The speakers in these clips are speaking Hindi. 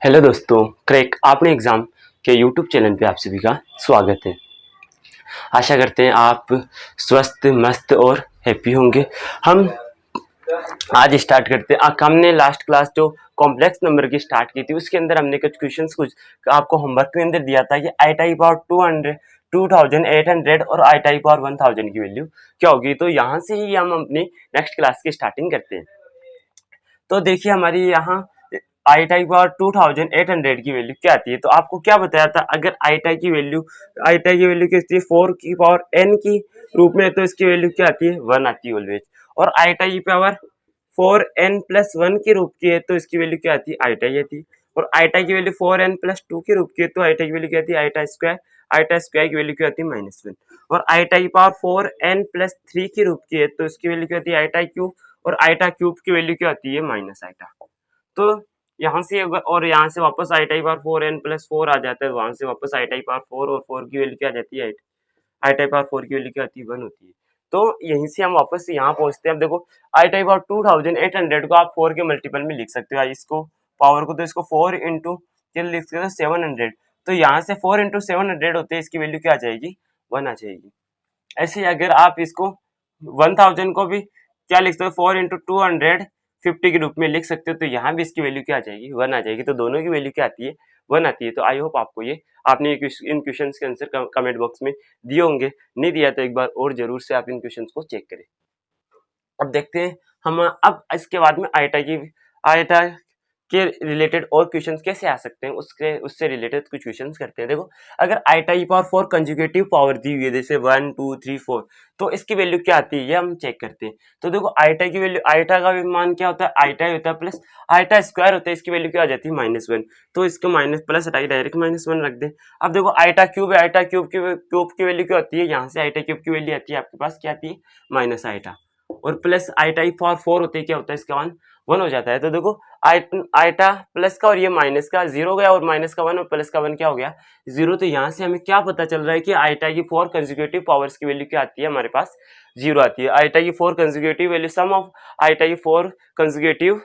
हेलो दोस्तों, क्रैक आपने एग्ज़ाम के यूट्यूब चैनल पे आप सभी का स्वागत है। आशा करते हैं आप स्वस्थ, मस्त और हैप्पी होंगे। हम आज स्टार्ट करते हैं। हमने लास्ट क्लास जो कॉम्प्लेक्स नंबर की स्टार्ट की थी, उसके अंदर हमने कुछ आपको होमवर्क के अंदर दिया था कि आई टाई पावर 200, 2800 और आई टाई पावर 1000 की वैल्यू क्या होगी। तो यहाँ से ही हम अपनी नेक्स्ट क्लास की स्टार्टिंग करते हैं। तो देखिए हमारी यहाँ आई टाई पावर 2800 की वैल्यू क्या आती है। तो आपको क्या बताया था, अगर आई टाई की वैल्यू क्या आती है 4 की पावर n की रूप में, तो इसकी वैल्यू क्या आती है 1 आती है ऑलवेज। और आई टाई की पावर 4n+1 के रूप की है, तो इसकी वैल्यू क्या आती है आई टाई आती है। और आई टाई की वैल्यू 4n+2 के रूप की है, तो आई टाई की वैल्यू क्या आती है आई टाई स्क्वायर। आई टाई स्क्वायर की वैल्यू क्या आती है -1। और आई टाई की पावर 4n+3 के रूप की है, तो इसकी वैल्यू क्या आती है आई टाई क्यूब। और आईटा क्यूब की वैल्यू क्या आती है माइनस आईटा। तो यहाँ से अगर और यहाँ से वापस आई टाई पावर 4n+4 आ जाता है, वहां से वापस आई टाई पावर 4 और 4 की वैल्यू क्या आ जाती है आई टाई पावर 4 की वैल्यू क्या आती है 1 होती है। तो यहीं से हम वापस यहाँ पहुंचते हैं। अब देखो आई टाई पावर 2800 को आप 4 के मल्टीपल में लिख सकते हो, इसको पावर को, तो इसको 4 इंटू क्या लिख सकते हो 700। तो यहाँ से 4 इंटू 700 होते हैं, इसकी वैल्यू क्या आ जाएगी 1 आ जाएगी। ऐसे ही अगर आप इसको 1000 को भी क्या लिख सकते हो 4 इंटू 250 के रूप में लिख सकते हो, तो यहाँ भी इसकी वैल्यू क्या आ जाएगी 1 आ जाएगी। तो दोनों की वैल्यू क्या आती है 1 आती है। तो आई होप आपको ये आपने इन क्वेश्चंस के आंसर कमेंट बॉक्स में दिए होंगे, नहीं दिया तो एक बार और जरूर से आप इन क्वेश्चंस को चेक करें। अब देखते हैं हम अब इसके बाद में आयटा के रिलेटेड और क्वेश्चंस कैसे आ सकते हैं, उससे रिलेटेड कुछ क्वेश्चंस करते हैं। देखो अगर आईटा की पावर 4 कंजुगेटिव पावर दी हुई है, जैसे 1 2 3 4, तो इसकी वैल्यू क्या आती है ये हम चेक करते हैं। तो देखो आईटा की वैल्यू, आईटा का भी मान क्या होता है आईटा ही होता है प्लस आईटा स्क्वायर होता है, इसकी वैल्यू क्या आ जाती है -1। तो इसको माइनस प्लस हटाई डायरेक्ट -1 रख दे। अब देखो आईटा क्यूब है, आईटा क्यूब की वैल्यू क्या होती है, यहाँ से आईटा क्यूब की वैल्यू आती है आपके पास क्या आती है माइनस आईटा। और प्लस आईटा पावर 4 होते है, क्या होता है इसका मान 1 हो जाता है। तो देखो आईटा प्लस का और ये माइनस का 0 गया, और माइनस का 1 और प्लस का 1 क्या हो गया 0। तो यहाँ से हमें क्या पता चल रहा है कि आईटा की 4 कंसेक्यूटिव पावर्स की वैल्यू क्या आती है हमारे पास 0 आती है। आईटा की 4 कंसेक्यूटिव वैल्यू, सम ऑफ आईटा की 4 कंसेक्यूटिव,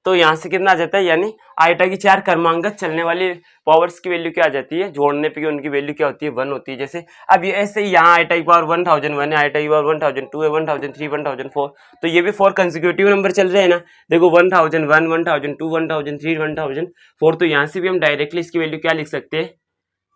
तो यहाँ से कितना आ जाता है, यानी आईटा की 4 क्रमांगत चलने वाली पावर्स की वैल्यू क्या आ जाती है, जोड़ने पे उनकी वैल्यू क्या होती है 1 होती है। जैसे अब ये ऐसे ही यहाँ आईटा की पावर 1001 है, आईटा की पावर 1002 है, 1003, 1004, तो ये भी 4 कंसेक्यूटिव नंबर चल रहे हैं ना। देखो 1001, 1002, 1003, 1004, तो यहाँ से भी हम डायरेक्टली इसकी वैल्यू क्या लिख सकते हैं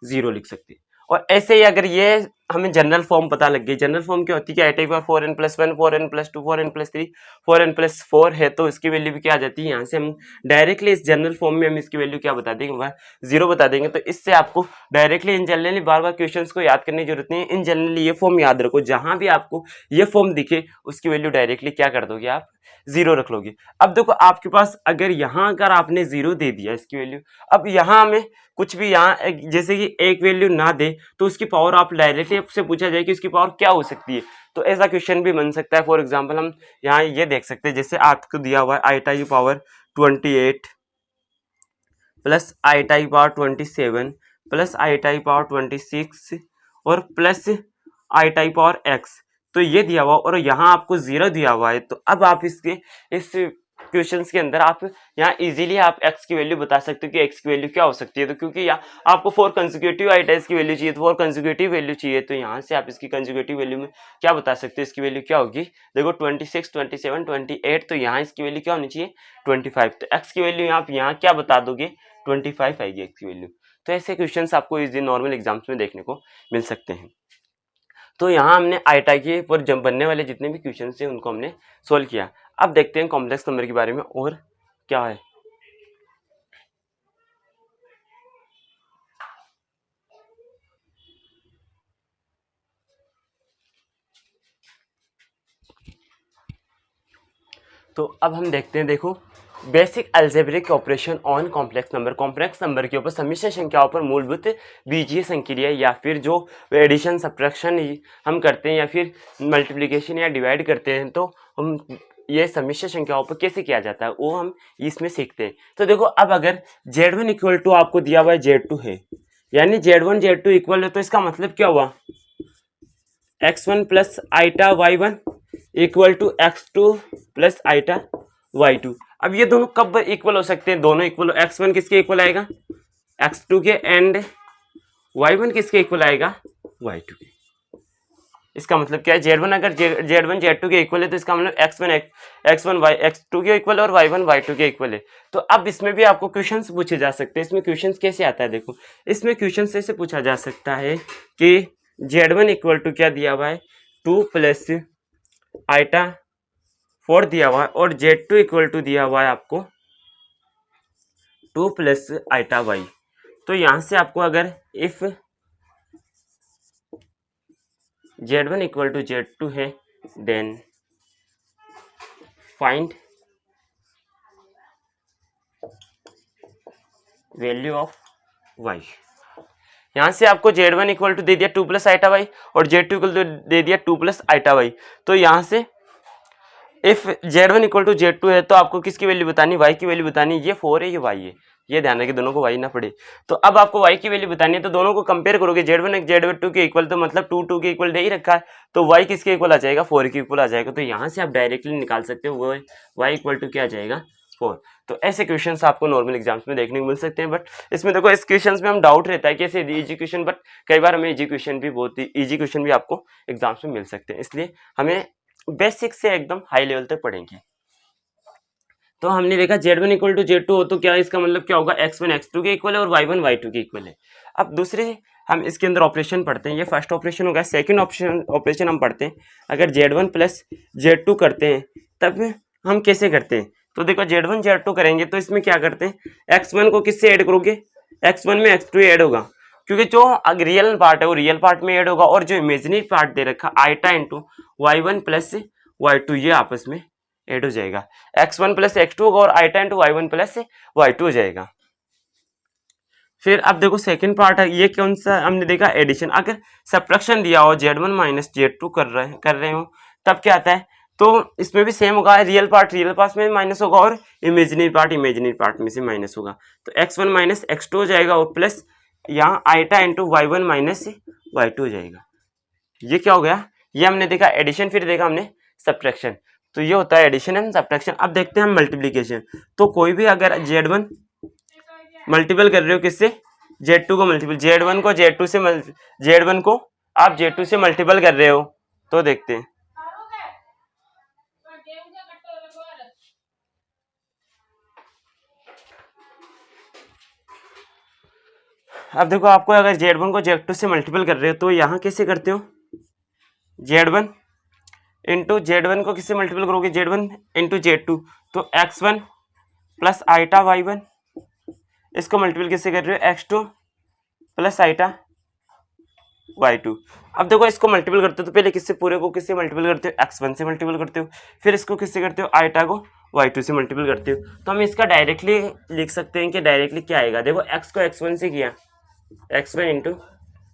0 लिख सकते हैं। और ऐसे ही अगर ये हमें जनरल फॉर्म पता लग गई, जनरल फॉर्म क्या होती है कि I type 4n+1, 4n+2, 4n+3, 4n+4 है, तो इसकी वैल्यू भी क्या आ जाती है, यहाँ से हम डायरेक्टली इस जनरल फॉर्म में हम इसकी वैल्यू क्या बता देंगे 0 बता देंगे। तो इससे आपको directly in generally bar bar questions को याद करने की जरूरत नहीं है, इन जनरली ये फॉर्म याद रखो, जहां भी आपको ये फॉर्म दिखे उसकी वैल्यू डायरेक्टली क्या कर दोगे आप 0 रख लोगे। अब देखो आपके पास अगर यहाँ अगर आपने 0 दे दिया इसकी वैल्यू, अब यहाँ हमें कुछ भी यहाँ जैसे कि एक वैल्यू ना दे, तो उसकी पावर आप डायरेक्टली आपसे पूछा जाए कि उसकी पावर क्या हो सकती है, तो ऐसा क्वेश्चन भी बन सकता है। फॉर एग्जांपल हम यहाँ ये देख सकते हैं, जैसे आपको दिया हुआ है आईटा की पावर 28 प्लस आईटा की पावर 27 प्लस आईटा की पावर 26 और प्लस आईटा की पावर x, तो ये दिया हुआ और यहाँ आपको 0 दिया हुआ है। तो अब आप इस क्वेश्चंस के अंदर आप यहाँ इजीली आप x की वैल्यू बता सकते हो कि x की वैल्यू क्या हो सकती है। तो क्योंकि यहाँ आपको 4 कंसेक्यूटिव आइटम्स की वैल्यू चाहिए, तो 4 कंसेक्यूटिव वैल्यू चाहिए, तो यहाँ से आप इसकी कंसेक्यूटिव वैल्यू में क्या बता सकते हो, इसकी वैल्यू क्या होगी। देखो 26, 27, 28, तो यहाँ इसकी वैल्यू क्या होनी चाहिए 25। तो x की वैल्यू आप यहाँ क्या बता दोगे 25 आएगी x की वैल्यू। तो ऐसे क्वेश्चन आपको इस दिन नॉर्मल एग्जाम्स में देखने को मिल सकते हैं। तो यहाँ हमने आईटा के पर जब बनने वाले जितने भी क्वेश्चन थे उनको हमने सोल्व किया। अब देखते हैं कॉम्प्लेक्स नंबर के बारे में और क्या है। तो अब हम देखते हैं, देखो basic algebraic operation on complex number. Complex number के ऊपर समिश्र संख्याओं पर मूलभूत बीजीय संक्रिया या फिर जो एडिशन सब्ट्रैक्शन हम करते हैं या फिर मल्टीप्लिकेशन या डिवाइड करते हैं, तो हम ये समिश्र संख्याओं पर कैसे किया जाता है वो हम इसमें सीखते हैं। तो देखो अब अगर Z1 इक्वल टू आपको दिया हुआ है Z2 है, यानी Z1 Z2 इक्वल है, तो इसका मतलब क्या हुआ x1 plus iota y1 equal to x2 plus iota y2। अब ये दोनों कब इक्वल हो सकते हैं, दोनों इक्वल, x1 किसके इक्वल आएगा, x2 के, एंड y1 किसके इक्वल आएगा, y2 के। इसका मतलब क्या है, z1 अगर z1 z2 के इक्वल है तो इसका मतलब x1 x2 के इक्वल है और y1 y2 के इक्वल है। तो अब इसमें भी आपको क्वेश्चंस पूछे जा सकते हैं। इसमें क्वेश्चंस कैसे आता है, देखो इसमें क्वेश्चंस ऐसे पूछा जा सकता है कि z1 इक्वल टू क्या दिया हुआ है, 2 प्लस आइटा 4 दिया हुआ है, और z2 इक्वल टू दिया हुआ है आपको 2 प्लस आइटा वाई। तो यहां से आपको अगर if z1 equal to z2 है, then find value of y। यहां से आपको z1 इक्वल टू दे दिया 2 प्लस आइटा वाई और z2 इक्वल टू दे दिया 2 प्लस आइटा वाई। तो यहां से if z1 equal to z2 है तो आपको किसकी वैल्यू बतानी, y की वैल्यू बतानी। ये 4 है, ये y है, ये ध्यान रखिए दोनों को y ना पड़े। तो अब आपको y की वैल्यू बतानी है, तो दोनों को कंपेयर करोगे, z1 z2 के इक्वल, तो मतलब 2 के इक्वल दे ही रखा है, तो y किसके इक्वल आ जाएगा, 4 के इक्वल आ जाएगा। तो यहाँ से आप डायरेक्टली निकाल सकते हो, वो y इक्वल टू क्या आ जाएगा, 4। तो ऐसे क्वेश्चंस आपको नॉर्मल एग्जाम्स में देखने को मिल सकते हैं, बट इसमें देखो इस क्वेश्चंस में हम डाउट रहता है कि ऐसे इजी क्वेश्चन, बट कई बार हमें इजी क्वेश्चन भी, बहुत ही इजी क्वेश्चन भी आपको एग्जाम्स में मिल सकते हैं, इसलिए हमें बेसिक से एकदम हाई लेवल तक पढ़ेंगे। तो हमने देखा z1 इक्वल टू z2 हो तो क्या, इसका मतलब क्या होगा, x1 x2 के इक्वल है और y1 y2 के इक्वल है। अब दूसरे हम इसके अंदर ऑपरेशन पढ़ते हैं, ये फर्स्ट ऑपरेशन हो गया। सेकंड ऑपरेशन हम पढ़ते हैं, अगर z1 प्लस z2 करते हैं तब हम कैसे करते हैं। तो देखो z1 z2 करेंगे तो इसमें क्या करते हैं, x1 को किससे ऐड करोगे, x1 में x2 ऐड होगा, क्योंकि जो रियल पार्ट है वो रियल पार्ट में ऐड होगा, और जो इमेजिनरी पार्ट दे रखा iota into y1 plus y2 ये आपस में ऐड हो जाएगा। x1 प्लस x2 होगा और iota into y1 plus y2 हो जाएगा। फिर अब देखो सेकंड पार्ट है, ये कौन सा हमने देखा, एडिशन। अगर सब्ट्रैक्शन दिया हो z1 माइनस z2 कर रहे हो तब क्या आता है, तो इसमें भी सेम होगा, रियल पार्ट रियल पार्ट में माइनस होगा और इमेजिनरी पार्ट में से माइनस होगा। तो x1 माइनस x2 हो जाएगा और प्लस यहाँ iota into y1 minus y2 हो जाएगा। ये क्या हो गया, ये हमने देखा एडिशन, फिर देखा हमने सब्ट्रैक्शन। तो ये होता है एडिशन एंड सब्ट्रैक्शन। अब देखते हैं हम मल्टीप्लिकेशन। तो कोई भी अगर z1 मल्टीपल कर रहे हो किससे, z2 को मल्टीपल, z1 को z2 से z1 को आप z2 से मल्टीपल कर रहे हो, तो देखते हैं। अब देखो आपको अगर z1 को z2 से मल्टीपल कर रहे हो तो यहाँ कैसे करते हो, z1 इंटू z1 को किससे मल्टीपल करोगे, z1 इंटू z2, तो x1 प्लस आइटा y1, इसको मल्टीपल किससे कर रहे हो, x2 प्लस आइटा y2। अब देखो इसको मल्टीपल करते हो तो पहले किससे, पूरे को किससे मल्टीपल करते हो, x1 से मल्टीपल करते हो, फिर इसको किससे करते हो, आइटा को y2 से मल्टीपल करते हो। तो हम इसका डायरेक्टली लिख सकते हैं कि डायरेक्टली क्या आएगा, देखो x को x1 से किया, x1 इंटू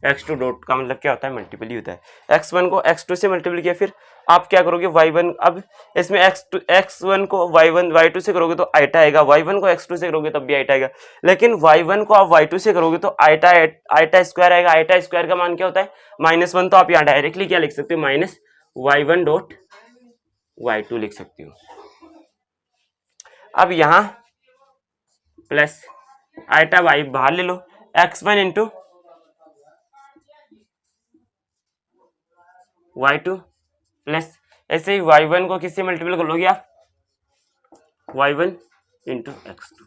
x2 डॉट का मतलब क्या होता है, मल्टीपल ही होता है। x1 को x2 से मल्टीपल किया, फिर आप क्या करोगे, y1, अब इसमें x1 को y1 y2 से करोगे तो आइटा आएगा, y1 को x2 से करोगे तब भी आइटा आएगा, लेकिन y1 को आप y2 से करोगे तो आइटा स्क्वायर आएगा। आइटा स्क्वायर का मान क्या होता है, -1। तो आप यहाँ डायरेक्टली क्या लिख सकते हो, माइनस y1 डॉट y2 लिख सकते हो। अब यहाँ प्लस आइटा y बाहर ले लो, x1 इंटू y2 प्लस ऐसे ही y1 को किससे मल्टीपल कर लोगे आप, y1 इंटू x2।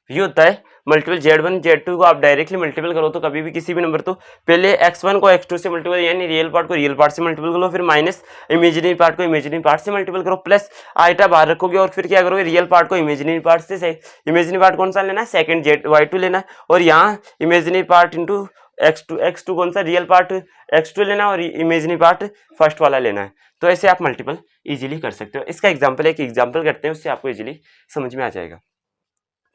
ये होता है मल्टीपल। z1 z2 को आप डायरेक्टली मल्टीपल करो तो कभी भी किसी भी नंबर, तो पहले x1 को x2 से मल्टीपल, यानी रियल पार्ट को रियल पार्ट से मल्टीपल करो, फिर माइनस इमेजिनरी पार्ट को इमेजिनरी पार्ट से मल्टीपल करो, प्लस आइटा बाहर रखोगे और फिर क्या करोगे, रियल पार्ट को इमेजिनरी पार्ट से, इमेजिनरी पार्ट कौन सा लेना है, सेकंड y2 लेना है, और यहाँ इमेजिनरी पार्ट इंटू x2 कौन सा, रियल पार्ट x2 लेना है और इमेजिनरी पार्ट फर्स्ट वाला लेना है। तो ऐसे आप मल्टीपल इजीली कर सकते हो। इसका एग्जांपल एक एग्जांपल करते हैं, उससे आपको इजीली समझ में आ जाएगा।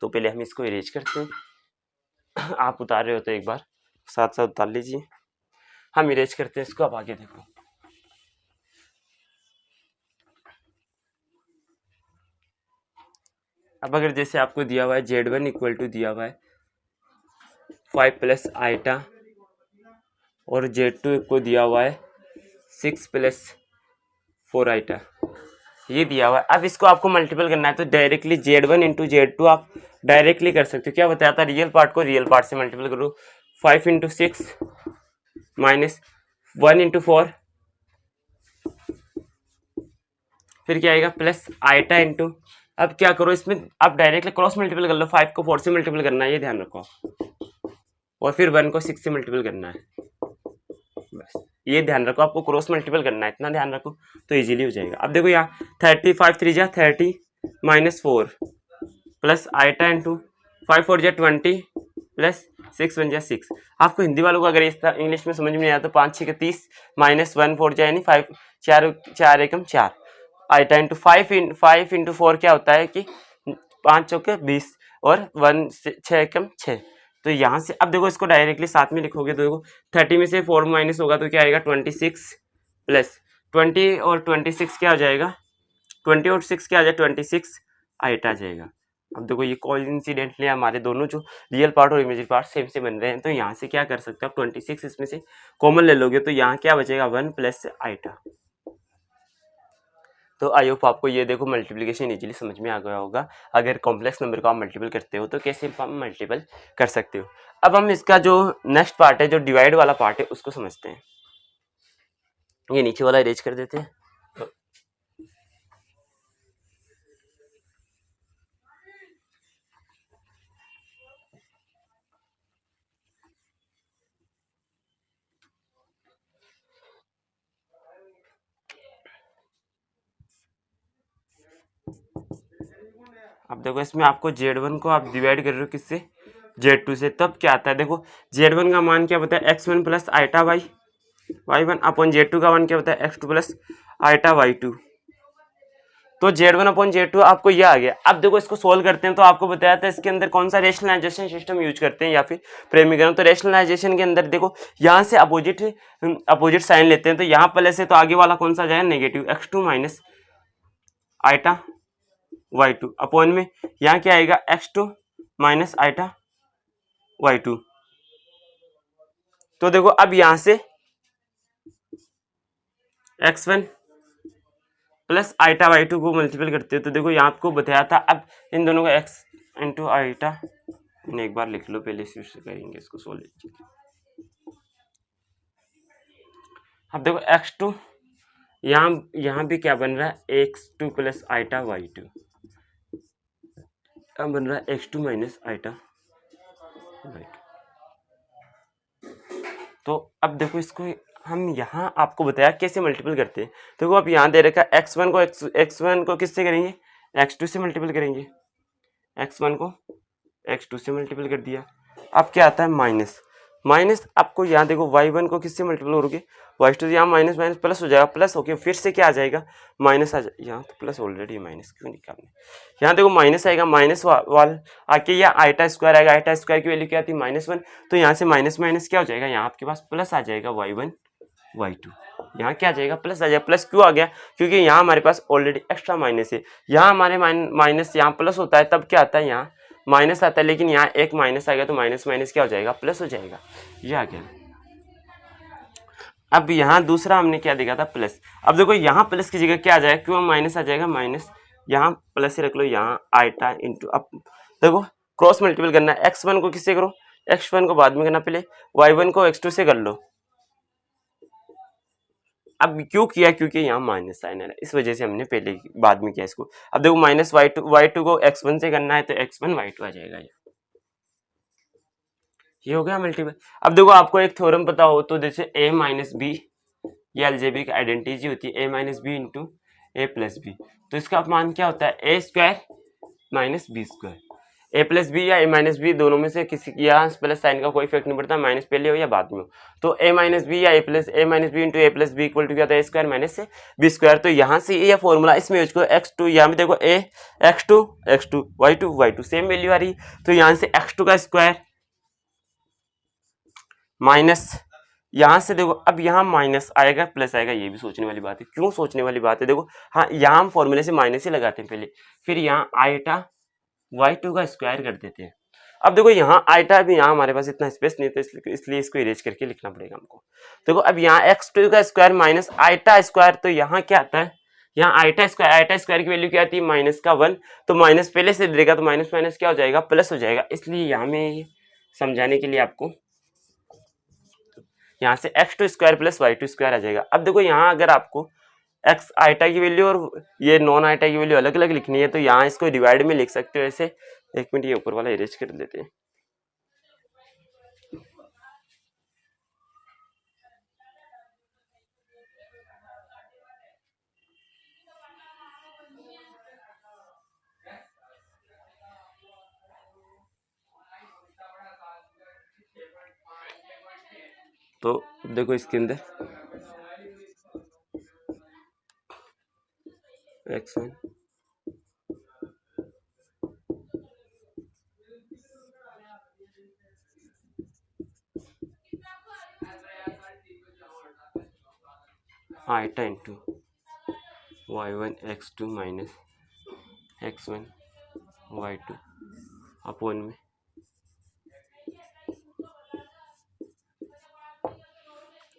तो पहले हम इसको इरेज करते हैं, आप उतार रहे हो तो एक बार साथ साथ उतार लीजिए, हम इरेज करते हैं इसको। अब आगे देखो, अब अगर जैसे आपको दिया हुआ है z1 इक्वल टू दिया हुआ है 5 प्लस आइटा और z2 को दिया हुआ है 6 प्लस 4 आइटा, ये दिया हुआ है। अब इसको आपको मल्टीपल करना है तो डायरेक्टली Z1 इंटू Z2 आप डायरेक्टली कर सकते हो। क्या बताया था, रियल पार्ट को रियल पार्ट से मल्टीपल करो, 5 इंटू 6 माइनस 1 इंटू 4, फिर क्या आएगा प्लस आइटा इंटू, अब क्या करो इसमें आप डायरेक्टली क्रॉस मल्टीपल कर लो, 5 को 4 से मल्टीपल करना है, ये ध्यान रखो, और फिर 1 को 6 से मल्टीपल करना है, बस ये ध्यान रखो, आपको क्रॉस मल्टीपल करना है, इतना ध्यान रखो तो इजीली हो जाएगा। अब देखो यहाँ 35 3 जा 30 माइनस 4 प्लस आइटा इंटू 5 4 जा 20 प्लस 6 1 जा 6। आपको हिंदी वालों को अगर इस इंग्लिश में समझ में नहीं आता तो 5 6 30 माइनस 1 4 जा यानी 5 4 एकम 4 आइटा इंटू 5 इंटू 4 क्या होता है कि 5 चौके 20 और 1 6 एकम 6। तो यहाँ से अब देखो इसको डायरेक्टली साथ में लिखोगे तो देखो 30 में से 4 माइनस होगा तो क्या आएगा 26 प्लस 20 और 26 क्या हो जाएगा, 20 और 6 क्या आ जाएगा 26 आइटा आ जाएगा। अब देखो ये कोइंसिडेंटली हमारे दोनों जो रियल पार्ट और इमेजिनरी पार्ट सेम से बन रहे हैं, तो यहाँ से क्या कर सकते हो आप 26 इसमें से कॉमन ले लोगे तो यहाँ क्या बचेगा 1 प्लस आइटा। तो आई होप आपको ये देखो मल्टीप्लिकेशन इजीली समझ में आ गया होगा। अगर कॉम्प्लेक्स नंबर को आप मल्टीपल करते हो तो कैसे आप मल्टीपल कर सकते हो। अब हम इसका जो नेक्स्ट पार्ट है, जो डिवाइड वाला पार्ट है, उसको समझते हैं। ये नीचे वाला इरेज कर देते हैं। अब देखो इसमें आपको Z1 को आप डिवाइड कर रहे हो किससे, Z2 से, तब क्या आता है देखो Z1 का मान क्या बताया x1 plus iota y1 upon Z2 का मान क्या बताया x2 प्लस आइटा y2। तो Z1 अपॉन Z2 आपको ये आ गया। अब देखो इसको सोल्व करते हैं तो आपको बताया था इसके अंदर कौन सा रेशनलाइजेशन सिस्टम यूज करते हैं या फिर प्रेमीकरण। तो रेशनलाइजेशन के अंदर देखो यहाँ से अपोजिट साइन लेते हैं, तो यहाँ प्लस है तो आगे वाला कौन सा आ जाएगा negative, x2 minus iota y2 upon में यहाँ क्या आएगा x2 माइनस आइटा y2। तो देखो अब यहां से x1 प्लस आइटा y2 को मल्टीपल करते हो तो देखो यहाँ आपको बताया था, अब इन दोनों का x इंटू आइटा एक बार लिख लो, पहले से करेंगे इसको सोल्व। अब देखो x2 यहाँ भी क्या बन रहा है x2 प्लस आइटा y2, अब बन रहा है x2 माइनस आइटा y2। तो अब देखो इसको हम यहाँ आपको बताया कैसे मल्टीपल करते हैं। देखो अब यहाँ दे रखा है x1 को किससे करेंगे, x2 से मल्टीपल करेंगे, x1 को x2 से मल्टीपल कर दिया। अब क्या आता है माइनस आपको यहाँ देखो y1 को किससे मल्टीपल करोगे, y2 यहाँ माइनस माइनस प्लस हो जाएगा, प्लस होके फिर से क्या आ जाएगा माइनस आ जाएगा। यहाँ तो प्लस ऑलरेडी माइनस क्यों निकालने, यहाँ देखो माइनस आएगा, माइनस वाल आके यहाँ आइटा स्क्वायर आएगा, आइटा स्क्वायर की वैल्यू क्या आती है -1, तो यहाँ से माइनस माइनस क्या हो जाएगा, यहाँ आपके पास प्लस आ जाएगा y1 y2, यहाँ क्या आ जाएगा प्लस आ जाएगा। प्लस क्यों आ गया, क्योंकि यहाँ हमारे पास ऑलरेडी एक्स्ट्रा माइनस है, यहाँ हमारे माइनस यहाँ प्लस होता है तब क्या आता है यहाँ माइनस आता है, लेकिन यहाँ एक माइनस आ गया तो माइनस माइनस क्या हो जाएगा प्लस हो जाएगा, ये आ गया। अब यहाँ दूसरा हमने क्या देखा था प्लस, अब देखो यहाँ प्लस की जगह क्या आ जाएगा, क्यों माइनस आ जाएगा, माइनस यहाँ प्लस ही रख लो, यहाँ आइटा इंटू, अब देखो क्रॉस मल्टीपल करना है, x1 को किससे करो, x1 को बाद में करना, पहले y1 को x2 से कर लो। अब क्यों किया, क्योंकि यहाँ माइनस साइन है, इस वजह से हमने पहले बाद में किया इसको। अब देखो माइनस y2 को x1 से करना है तो x1 y2 आ जाएगा, ये हो गया मल्टीपल। अब देखो आपको एक थ्योरम पता हो तो जैसे a माइनस बी, ये अलजेब्रिक आइडेंटिटी होती है, a minus B into A plus b, तो इसका मान क्या होता है ए square minus b square. A plus b या ए माइनस बी दोनों में से किसी यहाँ प्लस साइन का कोई इफेक्ट नहीं पड़ता, माइनस पहले हो या बाद में हो, तो ए माइनस बी या ए minus B into A plus B equal to क्या होता है ए स्क्वायर माइनस से बी स्क्वायर। तो यहाँ से ये फॉर्मूला इसमें यूज करो, x2 यहाँ पे देखो ए x2 y2 सेम वैल्यू आ रही, तो यहाँ से x2 का स्क्वायर माइनस, यहाँ से देखो अब यहाँ माइनस आएगा प्लस आएगा, ये भी सोचने वाली बात है। क्यों सोचने वाली बात है, देखो हाँ यहाँ हम फॉर्मूले से माइनस ही लगाते हैं पहले, फिर यहाँ आइटा y2 का स्क्वायर कर देते हैं। अब देखो यहाँ आइटा भी, यहाँ हमारे पास इतना स्पेस नहीं था इसलिए इसको इरेज करके लिखना पड़ेगा हमको। देखो अब यहाँ x2 का स्क्वायर माइनस आइटा स्क्वायर, तो यहाँ क्या आता है यहाँ आईटा स्क्वायर की वैल्यू क्या आती है -1, तो माइनस पहले से देगा तो माइनस माइनस क्या हो जाएगा प्लस हो जाएगा। इसलिए यहाँ में समझाने के लिए आपको यहाँ से x2 square plus y2 square आ जाएगा। अब देखो यहाँ अगर आपको x आईटा की वैल्यू और ये नॉन आईटा की वैल्यू अलग अलग लिखनी है तो यहाँ इसको डिवाइड में लिख सकते हो ऐसे। एक मिनट ये ऊपर वाला इरेज कर देते हैं। तो देखो इसके अंदर x1 आईटा into y1 x2 minus x1 y2 upon में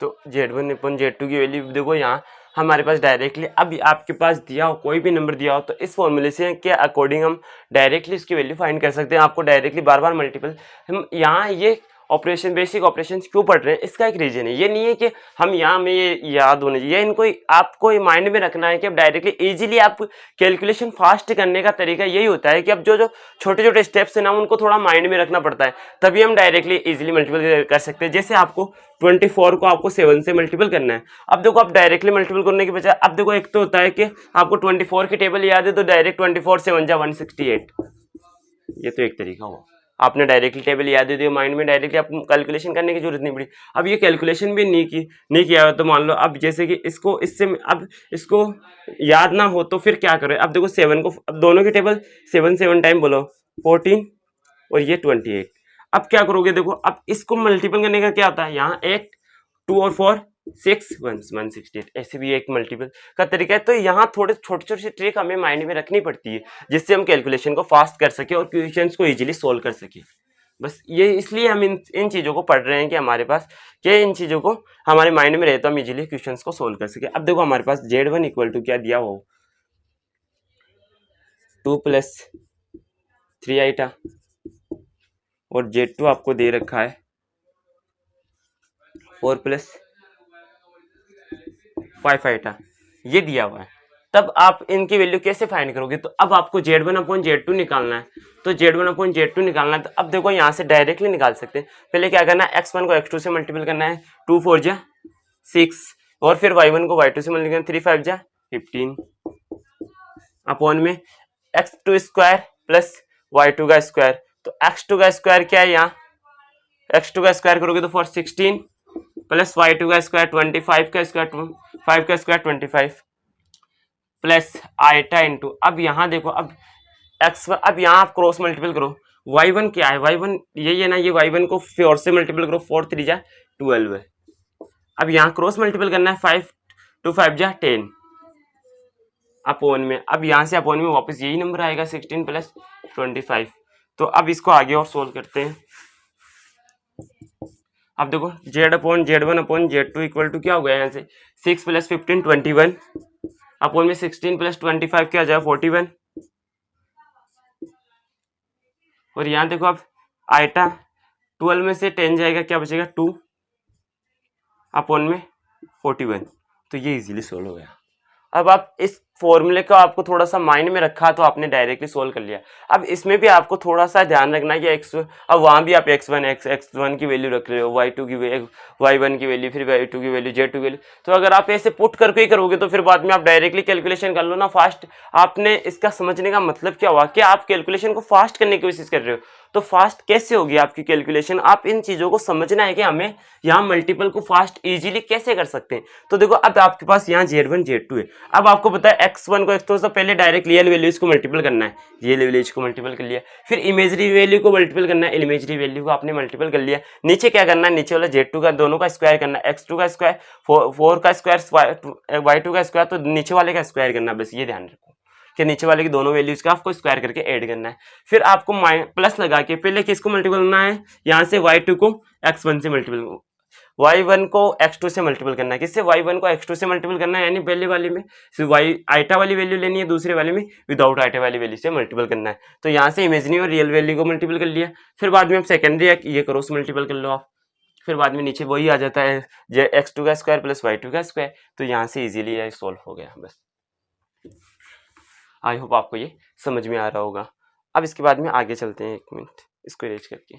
तो Z1 अपन Z2 की वैल्यू देखो यहाँ हमारे पास डायरेक्टली अब आपके पास दिया हो कोई भी नंबर दिया हो तो इस फॉर्मूले के अकॉर्डिंग हम डायरेक्टली इसकी वैल्यू फाइंड कर सकते हैं। आपको डायरेक्टली बार बार मल्टीपल हम यहाँ ये ऑपरेशन बेसिक ऑपरेशन क्यों पढ़ रहे हैं इसका एक रीजन है। ये नहीं है कि हम यहाँ में ये याद होने चाहिए, इनको आपको माइंड में रखना है कि अब डायरेक्टली इजीली आप कैलकुलेशन फास्ट करने का तरीका यही होता है कि अब जो जो छोटे छोटे स्टेप्स है ना उनको थोड़ा माइंड में रखना पड़ता है, तभी हम डायरेक्टली इजीली मल्टीपल कर सकते हैं। जैसे आपको 24 को आपको 7 से मल्टीपल करना है। अब देखो आप डायरेक्टली मल्टीपल करने के बजाय अब देखो एक तो होता है कि आपको 24 की टेबल याद है तो डायरेक्ट 24 से 1 जा 168, ये तो एक तरीका हुआ। आपने डायरेक्टली टेबल याद दे दिया माइंड में, डायरेक्टली आपको कैलकुलेशन करने की जरूरत नहीं पड़ी। अब ये कैलकुलेशन भी नहीं किया तो मान लो अब जैसे कि इसको इससे अब इसको याद ना हो तो फिर क्या करें। अब देखो 7 को अब दोनों की टेबल 7 टाइम बोलो 14 और ये 28। अब क्या करोगे देखो अब इसको मल्टीपल करने का क्या होता है, यहाँ 8 2 और 4 6 168 ऐसे भी एक मल्टीपल का तरीका है। तो यहाँ थोड़े छोटे छोटे ट्रिक हमें माइंड में रखनी पड़ती है जिससे हम कैलकुलेशन को फास्ट कर सके और क्वेश्चंस को इजीली सोल्व कर सके। बस ये इसलिए हम इन चीज़ों को पढ़ रहे हैं कि हमारे पास कि इन चीज़ों को हमारे माइंड में रहे तो हम इजीली क्वेश्चंस को सोल्व कर सके। अब देखो हमारे पास Z1 इक्वल टू क्या दिया हो 2 + 3 आईटा और Z2 आपको दे रखा है 4 + 5 आईटा, ये दिया हुआ है। तब आप इनकी वैल्यू कैसे फाइंड करोगे, तो अब आपको Z1/Z2 निकालना है। तो Z1/Z2 निकालना है तो अब देखो यहाँ से डायरेक्टली निकाल सकते हैं। पहले क्या करना है, x1 को x2 से मल्टीपल करना है, 2 4 जा 6 और फिर y1 को y2 से मल्टीपल करना 3 5 जा 15 अपॉन में x2 स्क्वायर प्लस y2 का स्क्वायर। तो x2 का स्क्वायर क्या है, यहाँ x2 का स्क्वायर करोगे तो 416 प्लस y2 का स्क्वायर 25 का स्क्वायर 5 का स्क्वायर 25 प्लस आईटा इंटू अब यहाँ देखो अब x अब यहाँ आप क्रॉस मल्टीपल करो। y1 क्या है, y1 यही है ना, ये y1 को 4 से मल्टीपल करो 4 3 जा 12 है। अब यहाँ क्रॉस मल्टीपल करना है 5 2 5 जा 10 अपॉन में, अब यहाँ से अपॉन में वापस यही नंबर आएगा 16 प्लस 25। तो अब इसको आगे और सोल्व करते हैं। अब देखो Z/Z1/Z2 इक्वल टू क्या हो गया, यहाँ से 6 + 15 21 अपॉन में 16 + 25 क्या आ जाएगा 41 और यहाँ देखो अब आईटा 12 में से 10 जाएगा क्या बचेगा 2 अपॉन में 41। तो ये इजीली सोल्व हो गया। अब आप इस फॉर्मूले को आपको थोड़ा सा माइंड में रखा तो आपने डायरेक्टली सोल्व कर लिया। अब इसमें भी आपको थोड़ा सा ध्यान रखना है कि एक्स अब वहाँ भी आप x1 की वैल्यू रख रहे हो, y2 की y1 की वैल्यू, फिर y2 की वैल्यू, z2 की वैल्यू। तो अगर आप ऐसे पुट करके ही करोगे तो फिर बाद में आप डायरेक्टली कैलकुलेशन कर लो ना फास्ट। आपने इसका समझने का मतलब क्या हुआ कि आप कैलकुलेशन को फास्ट करने की कोशिश कर रहे हो, तो फास्ट कैसे होगी आपकी कैलकुलेशन। आप इन चीज़ों को समझना है कि हमें यहाँ मल्टीपल को फास्ट इजीली कैसे कर सकते हैं। तो देखो अब आपके पास यहाँ Z1 Z2 है। अब आपको पता है x1 को x2 से पहले डायरेक्ट रियल वैल्यूज को मल्टीपल करना है, रियल वैल्यूज को मल्टीपल कर लिया, फिर इमेजरी वैल्यू को मल्टीपल करना है, इमेजरी वैल्यू को आपने मल्टीपल कर लिया। नीचे क्या करना है, नीचे वाला Z2 का दोनों का स्क्वायर करना है, x2 का स्क्वायर 4 का स्क्वायर y2 का स्क्वायर, तो नीचे वाले का स्क्वायर करना है। बस ये ध्यान रखो कि नीचे वाले की दोनों वैल्यूज का आपको स्क्वायर करके ऐड करना है। फिर आपको प्लस लगा के पहले किसको मल्टीपल करना है, यहाँ से y2 को x1 से मल्टीपल y1 को x2 से मल्टीपल करना है। किससे? y1 को x2 से मल्टीपल करना है, यानी पहले वाले में y आइटा वाली वैल्यू लेनी है, दूसरे वाले में विदाउट आइटा वाली वैल्यू से मल्टीपल करना है। तो यहाँ से इमेजिनरी और रियल वैल्यू को मल्टीपल कर लिया, फिर बाद में आप सेकेंडरी ये क्रॉस मल्टीपल कर लो आप, फिर बाद में नीचे वही आ जाता है x2 का स्क्वायर प्लस y2 का स्क्वायर। तो यहाँ से इजीली ये सॉल्व हो गया बस। आई होप आपको ये समझ में आ रहा होगा। अब इसके बाद में आगे चलते हैं, 1 मिनट इसको इरेज करके।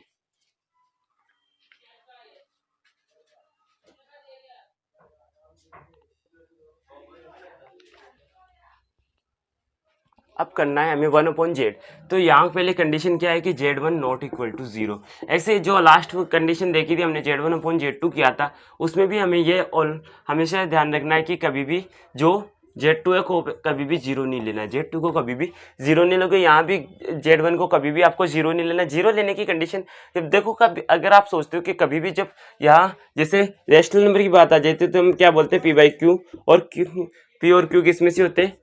अब करना है हमें 1/z। तो यहाँ पहले कंडीशन क्या है कि z1 नॉट इक्वल टू 0। ऐसे जो लास्ट कंडीशन देखी थी हमने z1/z2 किया था, उसमें भी हमें ये और हमेशा ध्यान रखना है कि कभी भी जो z2 है को कभी भी 0 नहीं लेना है, z2 को कभी भी 0 नहीं लोगे। यहाँ भी z1 को कभी भी आपको 0 नहीं लेना। 0 लेने की कंडीशन जब देखो, कभी अगर आप सोचते हो कि कभी भी जब यहाँ जैसे रेशनल नंबर की बात आ जाती है तो हम क्या बोलते हैं p/q, और p और q किस में से होते हैं?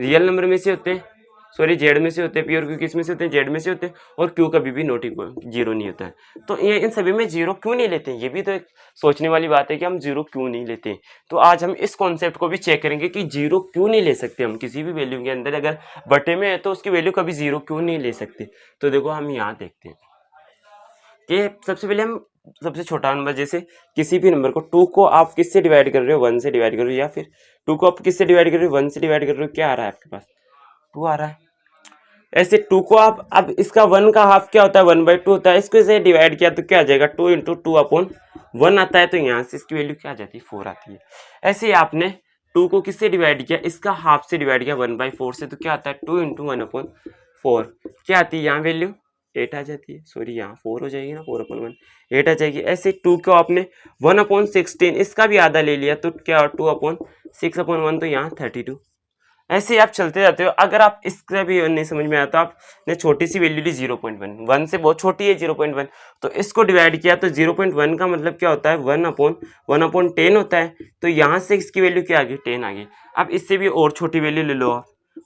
रियल नंबर में से होते हैं, सॉरी जेड में से होते हैं। पी और क्यू किस में से होते हैं? जेड में से होते हैं। और क्यू कभी भी नॉट इक्वल 0 नहीं होता है। तो ये इन सभी में 0 क्यों नहीं लेते हैं? ये भी तो एक सोचने वाली बात है कि हम 0 क्यों नहीं लेते हैं। तो आज हम इस कॉन्सेप्ट को भी चेक करेंगे कि 0 क्यों नहीं ले सकते हम किसी भी वैल्यू के अंदर। अगर बटे में है तो उसकी वैल्यू कभी 0 क्यों नहीं ले सकते। तो देखो हम यहाँ देखते हैं कि सबसे पहले हम सबसे छोटा नंबर, जैसे किसी भी नंबर को 2 को आप किससे डिवाइड कर रहे हो? 1 से डिवाइड कर रहे हो, या फिर 2 को आप किससे डिवाइड कर रहे हो? 1 से डिवाइड कर रहे हो। क्या आ रहा है आपके पास? 2 आ रहा है। ऐसे 2 को आप, अब इसका 1 का हाफ क्या होता है? 1/2 होता है। इसको से डिवाइड किया तो क्या आ जाएगा? 2 × 2/1 आता है। तो यहाँ से इसकी वैल्यू क्या आ जाती है? 4 आती है। ऐसे ही आपने 2 को किससे डिवाइड किया? इसका हाफ से डिवाइड किया 1/4 से, तो क्या आता है? 2 × 1/4 क्या आती है यहाँ वैल्यू? 8 आ जाती है। सॉरी यहाँ 4 हो जाएगी ना, 4/1 8 आ जाएगी। ऐसे 2 को आपने 1/16 इसका भी आधा ले लिया तो क्या? 2/6/1 तो यहाँ 32। ऐसे ही आप चलते जाते हो। अगर आप इसका भी नहीं समझ में आया तो आपने छोटी सी वैल्यू ली 0.1, 1 से बहुत छोटी है 0.1, तो इसको डिवाइड किया तो 0.1 का मतलब क्या होता है? 1/10 होता है। तो यहाँ से इसकी वैल्यू क्या आ गई? 10 आ गई। अब इससे भी और छोटी वैल्यू ले लो आप,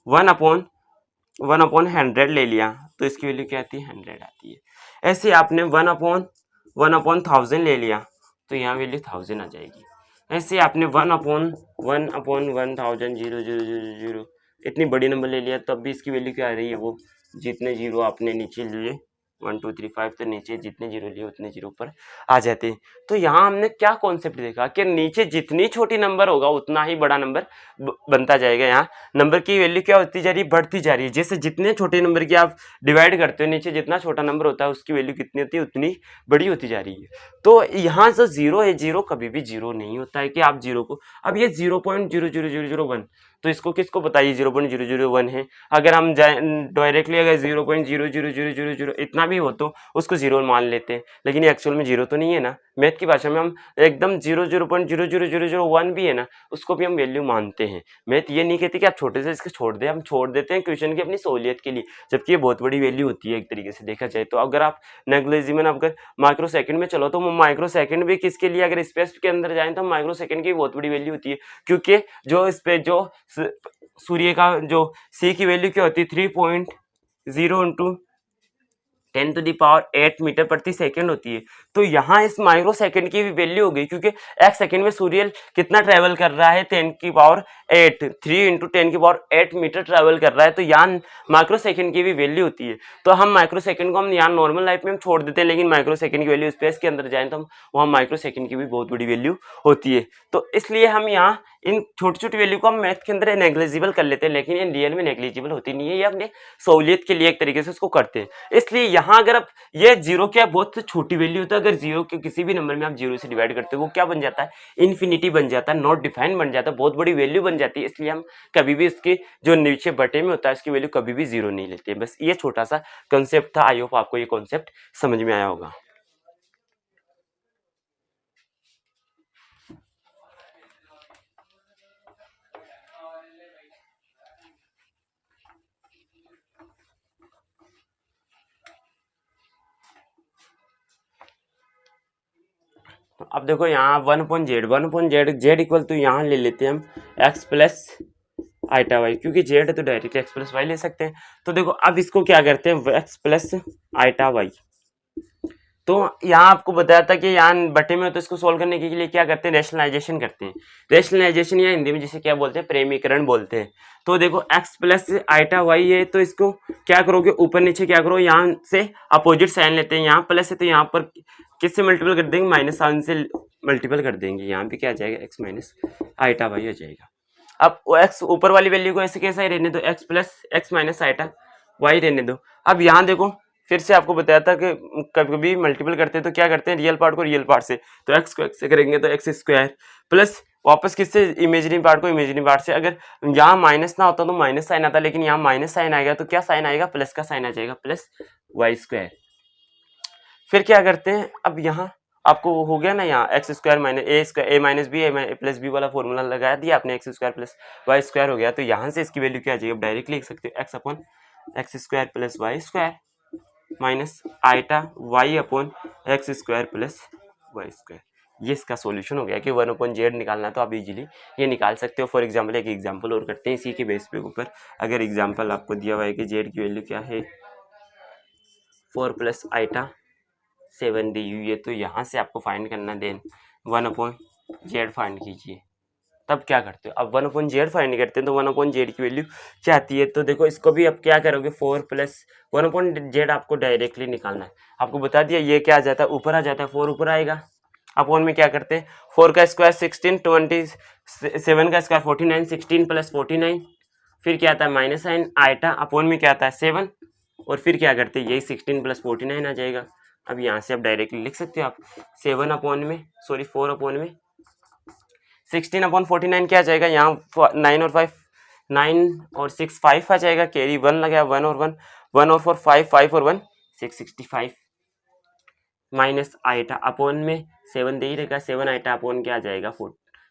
1/100 ले लिया तो इसकी वैल्यू क्या आती है? 100 आती है। ऐसे आपने 1/1000 ले लिया तो यहाँ वैल्यू 1000 आ जाएगी। ऐसे आपने 1/1000 इतनी बड़ी नंबर ले लिया तब भी इसकी वैल्यू क्या आ रही है? वो जितने जीरो आपने नीचे लिए 1 2 3 5, तो नीचे जितने जीरो लिए उतने जीरो पर आ जाते हैं। तो यहाँ हमने क्या कॉन्सेप्ट देखा कि नीचे जितनी छोटी नंबर होगा उतना ही बड़ा नंबर बनता जाएगा। यहाँ नंबर की वैल्यू क्या होती जा रही है? बढ़ती जा रही है। जैसे जितने छोटे नंबर की आप डिवाइड करते हो, नीचे जितना छोटा नंबर होता है उसकी वैल्यू कितनी होती है? उतनी बड़ी होती जा रही है। तो यहाँ जो 0 है, 0 कभी भी 0 नहीं होता है कि आप 0 को, अब ये 0.00001, तो इसको किसको बताइए 0.001 है। अगर हम डायरेक्टली अगर 0.00000 इतना भी हो तो उसको 0 मान लेते हैं, लेकिन एक्चुअल में 0 तो नहीं है ना। मैथ की भाषा में हम एकदम 0.00001 भी है ना, उसको भी हम वैल्यू मानते हैं। मैथ ये नहीं कहती कि आप छोटे से इसको छोड़ दें, हम छोड़ देते हैं क्वेश्चन की अपनी सहूलियत के लिए, जबकि ये बहुत बड़ी वैल्यू होती है एक तरीके से देखा जाए तो। अगर आप नेग्लिजिबल अगर माइक्रो सेकंड में चलो तो माइक्रो सेकंड भी किसके लिए, अगर स्पेस के अंदर जाए तो माइक्रो सेकंड की बहुत बड़ी वैल्यू होती है, क्योंकि जो स्पेस जो सूर्य का जो सी की वैल्यू क्या होती है? 3.0 × 10⁸ मीटर प्रति सेकंड होती है। तो यहाँ इस माइक्रो सेकंड की भी वैल्यू हो गई, क्योंकि एक सेकंड में सूर्य कितना ट्रेवल कर रहा है? 10⁸, 3 × 10⁸ मीटर ट्रेवल कर रहा है। तो यहाँ माइक्रो सेकंड की भी वैल्यू होती है। तो हम माइक्रो सेकंड को हम यहाँ नॉर्मल लाइफ में हम छोड़ देते हैं, लेकिन माइक्रो सेकंड की वैल्यू स्पेस के अंदर जाए तो हम वहाँ माइक्रो सेकंड की भी बहुत बड़ी वैल्यू होती है। तो इसलिए हम यहाँ इन छोटी छोटी वैल्यू को हम मैथ के अंदर नेग्लिजिबल कर लेते हैं, लेकिन ये रियल में नेग्लिजिबल होती नहीं है। ये अपने सहूलियत के लिए एक तरीके से उसको करते हैं। इसलिए यहाँ अगर आप ये 0 क्या बहुत छोटी वैल्यू होता है, अगर 0 के किसी भी नंबर में आप 0 से डिवाइड करते हो वो क्या बन जाता है? इन्फिनिटी बन जाता है, नॉट डिफाइंड बन जाता है, बहुत बड़ी वैल्यू बन जाती है। इसलिए हम कभी भी इसके जो नीचे बटे में होता है इसकी वैल्यू कभी भी 0 नहीं लेते। बस ये छोटा सा कंसेप्ट था। आई होप आपको ये कॉन्सेप्ट समझ में आया होगा। अब देखो यहाँ 1/z इक्वल तो यहाँ ले लेते हैं हम x प्लस आइटा वाई, क्योंकि z है तो डायरेक्ट x प्लस वाई ले सकते हैं। तो देखो अब इसको क्या करते हैं? x प्लस आइटा वाई, तो यहाँ आपको बताया था कि यहाँ बटे में, तो इसको सोल्व करने के लिए क्या करते हैं, रेशनलाइजेशन करते हैं। रेशनलाइजेशन या हिंदी में जिसे क्या बोलते हैं, प्रेमीकरण बोलते हैं। तो देखो x प्लस आइटा वाई है, तो इसको क्या करोगे, ऊपर नीचे क्या करो, यहाँ से अपोजिट साइन लेते हैं, यहाँ प्लस है तो यहाँ पर किससे मल्टीपल कर देंगे, माइनस साइन से मल्टीपल कर देंगे, यहाँ पे क्या आ जाएगा, x माइनस आइटा वाई हो जाएगा। अब x ऊपर वाली वैल्यू को ऐसे कैसा ही रहने दो, x plus x minus iota y रहने दो। अब यहाँ देखो फिर से आपको बताया था कि कभी कभी मल्टीपल करते हैं तो क्या करते हैं, रियल पार्ट को रियल पार्ट से, तो x को x से करेंगे तो एक्स स्क्वायर प्लस वापस किससे, इमेजिनरी पार्ट को इमेजिनरी पार्ट से। अगर यहाँ माइनस ना होता तो माइनस साइन आता, लेकिन यहाँ माइनस साइन आएगा तो क्या साइन आएगा, प्लस का साइन आ जाएगा, प्लस वाई स्क्वायर। फिर क्या करते हैं, अब यहाँ आपको हो गया ना, यहाँ x square minus a square, a minus b, a plus b वाला फॉर्मूला लगा दिया आपने, x square plus y square हो गया। तो यहाँ से इसकी वैल्यू क्या आ जाएगी, डायरेक्ट लिख सकते हो, x upon x square plus y square minus iota y upon x square plus y square. ये इसका सॉल्यूशन हो गया कि 1/z निकालना, तो आप इजीली ये निकाल सकते हो। फॉर एग्जांपल एक एग्जांपल और करते हैं इसी के बेस पे ऊपर। अगर एग्जांपल आपको दिया हुआ है कि z की वैल्यू क्या है 4 प्लस आइटा 7 दी हुई है, तो यहाँ से आपको फाइंड करना, देन 1/z फाइंड कीजिए। तब क्या करते हो, अब 1/z फाइंड करते हैं तो 1/z की वैल्यू क्या आती है, तो देखो इसको भी अब क्या करोगे, 4 प्लस 1/z आपको डायरेक्टली निकालना है। आपको बता दिया ये क्या आ जाता है, ऊपर आ जाता है, 4 ऊपर आएगा, अपॉन में क्या करते हैं, 4 का स्क्वायर 16, 27 का स्क्वायर 49, 16 प्लस 49, फिर क्या आता है माइनस साइन आइटा, अपॉन में क्या आता है 7, और फिर क्या करते हैं, यही 16 प्लस 49 आ जाएगा। अब यहाँ से आप डायरेक्टली लिख सकते हो आप 7 अपॉन में, सॉरी 4 अपॉन में 16/49 क्या आ जाएगा, यहाँ 9 और 5, 9 और 6 5 आ जाएगा, कैरी 1 लगा, 1 और 1, 1 और 4 5, 5 और 1 665 माइनस आइटा अपॉन में 7 दे ही रहेगा, 7 आइटा अपॉन क्या आ जाएगा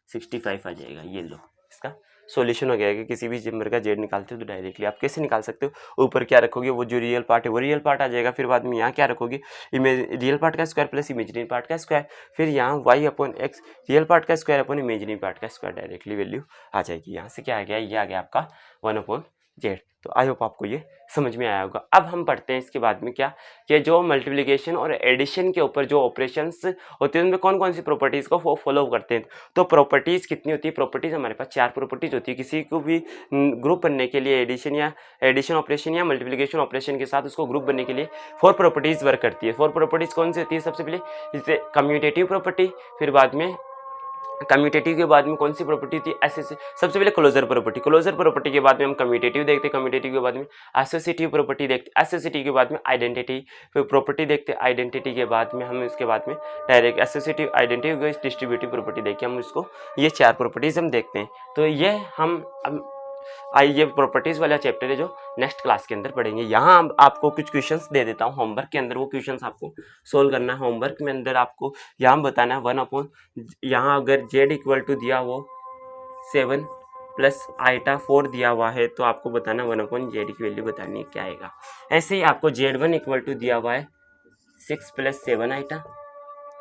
65 आ जाएगा। ये लो इसका सॉल्यूशन हो गया है कि किसी भी नंबर का जेड निकालते हो तो डायरेक्टली आप कैसे निकाल सकते हो, ऊपर क्या रखोगे, वो जो रियल पार्ट है वो रियल पार्ट आ जाएगा, फिर बाद में यहाँ क्या रखोगे, रियल पार्ट का स्क्वायर प्लस इमेजिनरी पार्ट का स्क्वायर, फिर यहाँ y upon x real part का स्क्वायर अपॉन इमेजिनरी पार्ट का स्क्वायर, डायरेक्टली वैल्यू आ जाएगी। यहाँ से क्या आ गया, ये आ गया आपका 1/z। तो आई होप आपको ये समझ में आया होगा। अब हम पढ़ते हैं इसके बाद में क्या, कि जो मल्टीप्लिकेशन और एडिशन के ऊपर जो ऑपरेशंस होते हैं उनमें कौन कौन सी प्रॉपर्टीज़ को फॉलो करते हैं। तो प्रॉपर्टीज़ कितनी होती है, प्रॉपर्टीज़ हमारे पास 4 प्रॉपर्टीज़ होती है। किसी को भी ग्रुप बनने के लिए एडिशन ऑपरेशन या मल्टीप्लिकेशन ऑपरेशन के साथ उसको ग्रुप बनने के लिए 4 प्रॉपर्टीज़ वर्क करती है। 4 प्रॉपर्टीज़ कौन सी होती है, सबसे पहले जैसे कम्यूटेटिव प्रॉपर्टी, फिर बाद में कम्यूटेटिव के बाद में कौन सी प्रॉपर्टी थी, ऐसे सबसे पहले क्लोजर प्रॉपर्टी, क्लोजर प्रॉपर्टी के बाद में हम कम्यूटेटिव देखते हैं, कम्यूटेटिव के बाद में एसोसिएटिव प्रॉपर्टी देखते हैं, एसोसिएटिव के बाद में आइडेंटिटी प्रॉपर्टी देखते हैं, आइडेंटिटी के बाद में हम इसके बाद में direct associative identity distributive property देखते हैं, हम इसको ये 4 प्रॉपर्टीज हम देखते हैं। तो ये हम ये प्रॉपर्टीज वाला चैप्टर है जो नेक्स्ट क्लास के अंदर पढ़ेंगे। यहाँ आपको कुछ क्वेश्चंस दे देता हूँ होमवर्क के अंदर, वो क्वेश्चंस आपको सोल्व करना है। होमवर्क में अंदर आपको यहाँ बताना है 1/, यहाँ अगर z इक्वल टू दिया वो 7 प्लस आइटा 4 दिया हुआ है तो आपको बताना 1/z की वैल्यू बतानी है क्या आएगा। ऐसे ही आपको z1 इक्वल टू दिया हुआ है 6 प्लस 7 आइटा,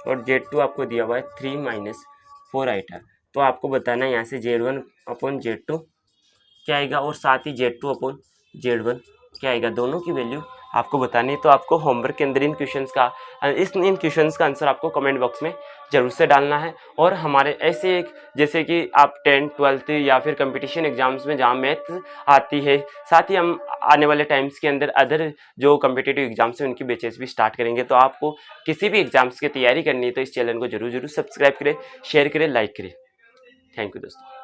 और z2 आपको दिया हुआ है 3 माइनस 4 आइटा, तो आपको बताना है यहाँ से z1/z2 क्या आएगा, और साथ ही z2 अपॉन z1 क्या आएगा, दोनों की वैल्यू आपको बतानी है। तो आपको होमवर्क के अंदर इन क्वेश्चंस का आंसर आपको कमेंट बॉक्स में जरूर से डालना है। और हमारे ऐसे एक जैसे कि आप 10th 12th या फिर कंपटीशन एग्जाम्स में जहाँ मैथ आती है, साथ ही हम आने वाले टाइम्स के अंदर अदर जो कम्पिटिटिव एग्जाम्स हैं उनकी बैचेस भी स्टार्ट करेंगे। तो आपको किसी भी एग्जाम्स की तैयारी करनी है तो इस चैनल को जरूर सब्सक्राइब करें, शेयर करें, लाइक करें। थैंक यू दोस्तों।